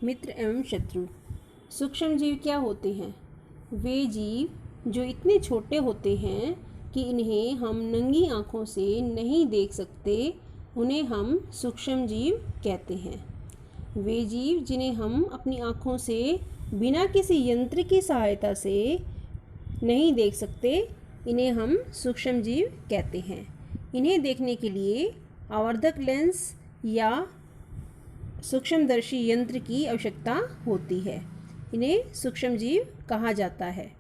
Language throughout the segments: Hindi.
मित्र एवं शत्रु। सूक्ष्म जीव क्या होते हैं? वे जीव जो इतने छोटे होते हैं कि इन्हें हम नंगी आँखों से नहीं देख सकते, उन्हें हम सूक्ष्म जीव कहते हैं। वे जीव जिन्हें हम अपनी आँखों से बिना किसी यंत्र की सहायता से नहीं देख सकते, इन्हें हम सूक्ष्म जीव कहते हैं। इन्हें देखने के लिए आवर्धक लेंस या सूक्ष्मदर्शी यंत्र की आवश्यकता होती है। इन्हें सूक्ष्म जीव कहा जाता है।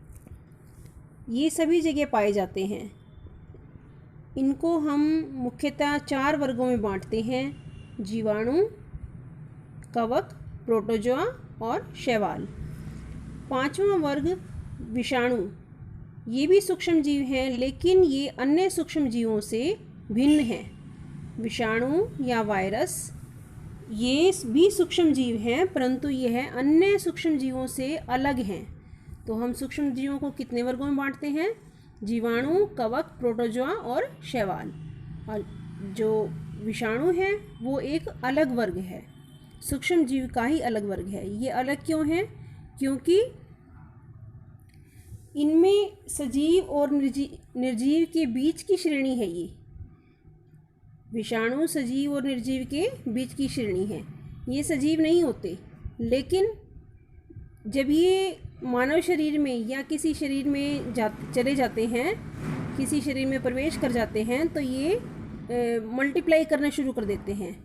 ये सभी जगह पाए जाते हैं। इनको हम मुख्यतः 4 वर्गों में बांटते हैं: जीवाणु, कवक, प्रोटोजोआ और शैवाल। 5वां वर्ग विषाणु। ये भी सूक्ष्म जीव हैं, लेकिन ये अन्य सूक्ष्म जीवों से भिन्न हैं। विषाणु या वायरस ये भी सूक्ष्म जीव हैं, परंतु यह अन्य सूक्ष्म जीवों से अलग हैं। तो हम सूक्ष्म जीवों को कितने वर्गों में बांटते हैं? जीवाणु, कवक, प्रोटोजोआ और शैवाल। और जो विषाणु है वो एक अलग वर्ग है, सूक्ष्म जीव का ही अलग वर्ग है। ये अलग क्यों है? क्योंकि इनमें सजीव और निर्जीव के बीच की श्रेणी है। ये विषाणु सजीव और निर्जीव के बीच की श्रेणी है। ये सजीव नहीं होते, लेकिन जब ये मानव शरीर में या किसी शरीर में चले जाते हैं, किसी शरीर में प्रवेश कर जाते हैं, तो ये मल्टीप्लाई करना शुरू कर देते हैं,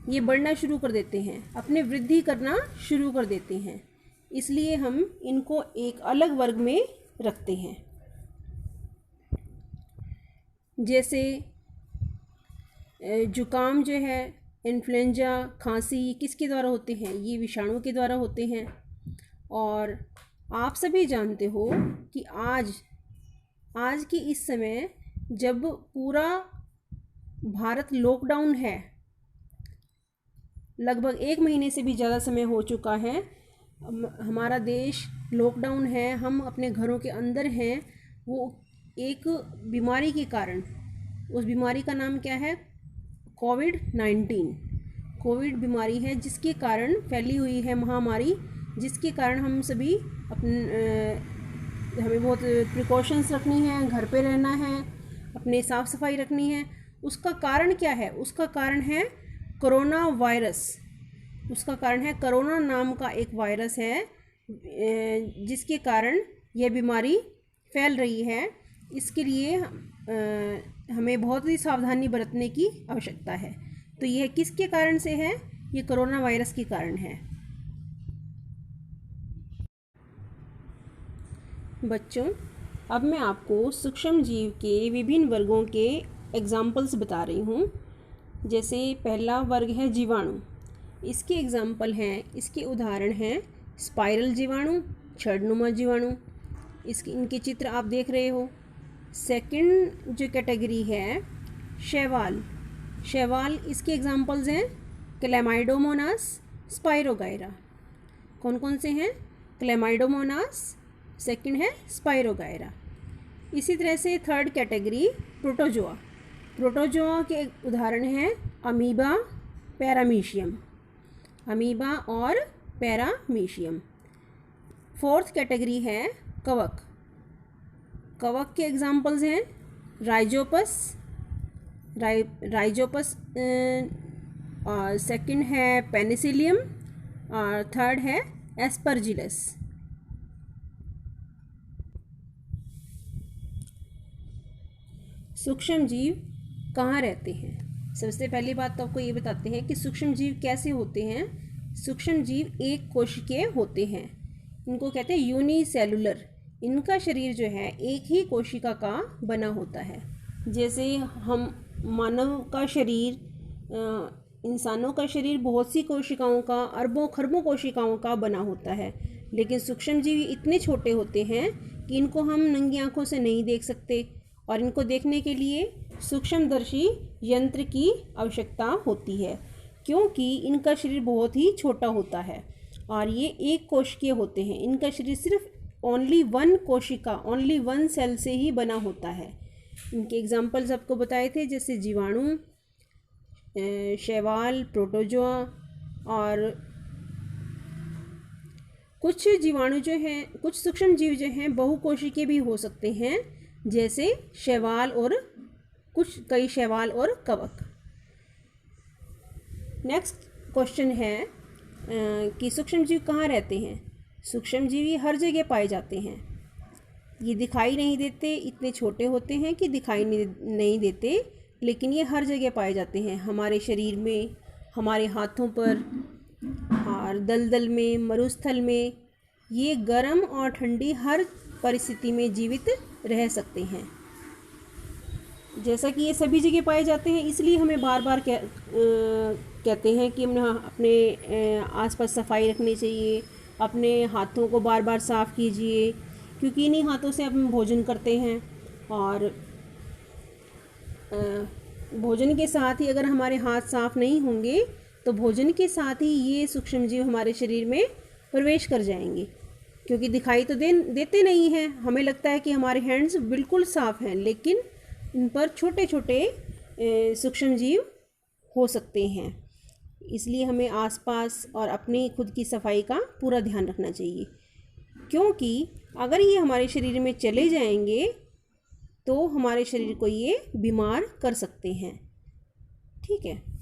ये बढ़ना शुरू कर देते हैं, अपने वृद्धि करना शुरू कर देते हैं। इसलिए हम इनको एक अलग वर्ग में रखते हैं। जैसे जुकाम जो है, इन्फ्लुएंजा, खांसी किसके द्वारा होते हैं? ये विषाणु के द्वारा होते हैं। और आप सभी जानते हो कि आज के इस समय जब पूरा भारत लॉकडाउन है, लगभग 1 महीने से भी ज़्यादा समय हो चुका है, हमारा देश लॉकडाउन है, हम अपने घरों के अंदर हैं, वो एक बीमारी के कारण, उस बीमारी का नाम क्या है? कोविड-19। कोविड बीमारी है जिसके कारण फैली हुई है महामारी, जिसके कारण हम सभी हमें बहुत प्रिकॉशंस रखनी है, घर पे रहना है, अपने साफ़ सफाई रखनी है। उसका कारण क्या है? उसका कारण है कोरोना वायरस। उसका कारण है कोरोना नाम का एक वायरस है, जिसके कारण यह बीमारी फैल रही है। इसके लिए हमें बहुत ही सावधानी बरतने की आवश्यकता है। तो यह किसके कारण से है? ये कोरोना वायरस के कारण है। बच्चों, अब मैं आपको सूक्ष्म जीव के विभिन्न वर्गों के एग्जाम्पल्स बता रही हूँ। जैसे पहला वर्ग है जीवाणु। इसके एग्जाम्पल हैं, इसके उदाहरण हैं स्पाइरल जीवाणु, छड़नुमा जीवाणु। इनके चित्र आप देख रहे हो। सेकंड जो कैटेगरी है शैवाल। इसके एग्जाम्पल्स हैं क्लैमाइडोमोनास, स्पाइरोगायरा। कौन कौन से हैं? क्लैमाइडोमोनास, सेकंड है स्पाइरोगायरा। इसी तरह से थर्ड कैटेगरी प्रोटोजोआ के उदाहरण हैं अमीबा, पैरामीशियम। अमीबा और पैरामीशियम। फोर्थ कैटेगरी है कवक के एग्जाम्पल्स हैं राइजोपस, और सेकंड है पेनिसिलियम, और थर्ड है एस्परजिलस। सूक्ष्म जीव कहाँ रहते हैं? सबसे पहली बात तो आपको ये बताते हैं कि सूक्ष्म जीव कैसे होते हैं। सूक्ष्म जीव एक कोशिकीय होते हैं। इनको कहते हैं यूनिसेलुलर। इनका शरीर जो है एक ही कोशिका का बना होता है। जैसे हम मानव का शरीर, इंसानों का शरीर बहुत सी कोशिकाओं का, अरबों खरबों कोशिकाओं का बना होता है, लेकिन सूक्ष्म जीव इतने छोटे होते हैं कि इनको हम नंगी आँखों से नहीं देख सकते, और इनको देखने के लिए सूक्ष्मदर्शी यंत्र की आवश्यकता होती है, क्योंकि इनका शरीर बहुत ही छोटा होता है और ये एक कोशिकीय होते हैं। इनका शरीर सिर्फ ओनली वन सेल से ही बना होता है। इनके एग्जाम्पल्स आपको बताए थे, जैसे जीवाणु, शैवाल, प्रोटोजोआ और कुछ जीवाणु जो हैं, कुछ सूक्ष्म जीव जो हैं बहुकोशिकीय भी हो सकते हैं, जैसे शैवाल और कई शैवाल और कवक। नेक्स्ट क्वेश्चन है कि सूक्ष्म जीव कहाँ रहते हैं। सूक्ष्म जीव ये हर जगह पाए जाते हैं। ये दिखाई नहीं देते, इतने छोटे होते हैं कि दिखाई नहीं देते, लेकिन ये हर जगह पाए जाते हैं। हमारे शरीर में, हमारे हाथों पर और दलदल में, मरुस्थल में। ये गर्म और ठंडी हर परिस्थिति में जीवित रह सकते हैं। जैसा कि ये सभी जगह पाए जाते हैं, इसलिए हमें बार बार कहते हैं कि हमें अपने आसपास सफाई रखनी चाहिए, अपने हाथों को बार बार साफ़ कीजिए, क्योंकि इन्हीं हाथों से हम भोजन करते हैं। और भोजन के साथ ही अगर हमारे हाथ साफ़ नहीं होंगे तो भोजन के साथ ही ये सूक्ष्म जीव हमारे शरीर में प्रवेश कर जाएंगे, क्योंकि दिखाई तो देते नहीं हैं। हमें लगता है कि हमारे हैंड्स बिल्कुल साफ़ हैं, लेकिन इन पर छोटे छोटे सूक्ष्म जीव हो सकते हैं। इसलिए हमें आसपास और अपनी खुद की सफाई का पूरा ध्यान रखना चाहिए, क्योंकि अगर ये हमारे शरीर में चले जाएंगे तो हमारे शरीर को ये बीमार कर सकते हैं। ठीक है।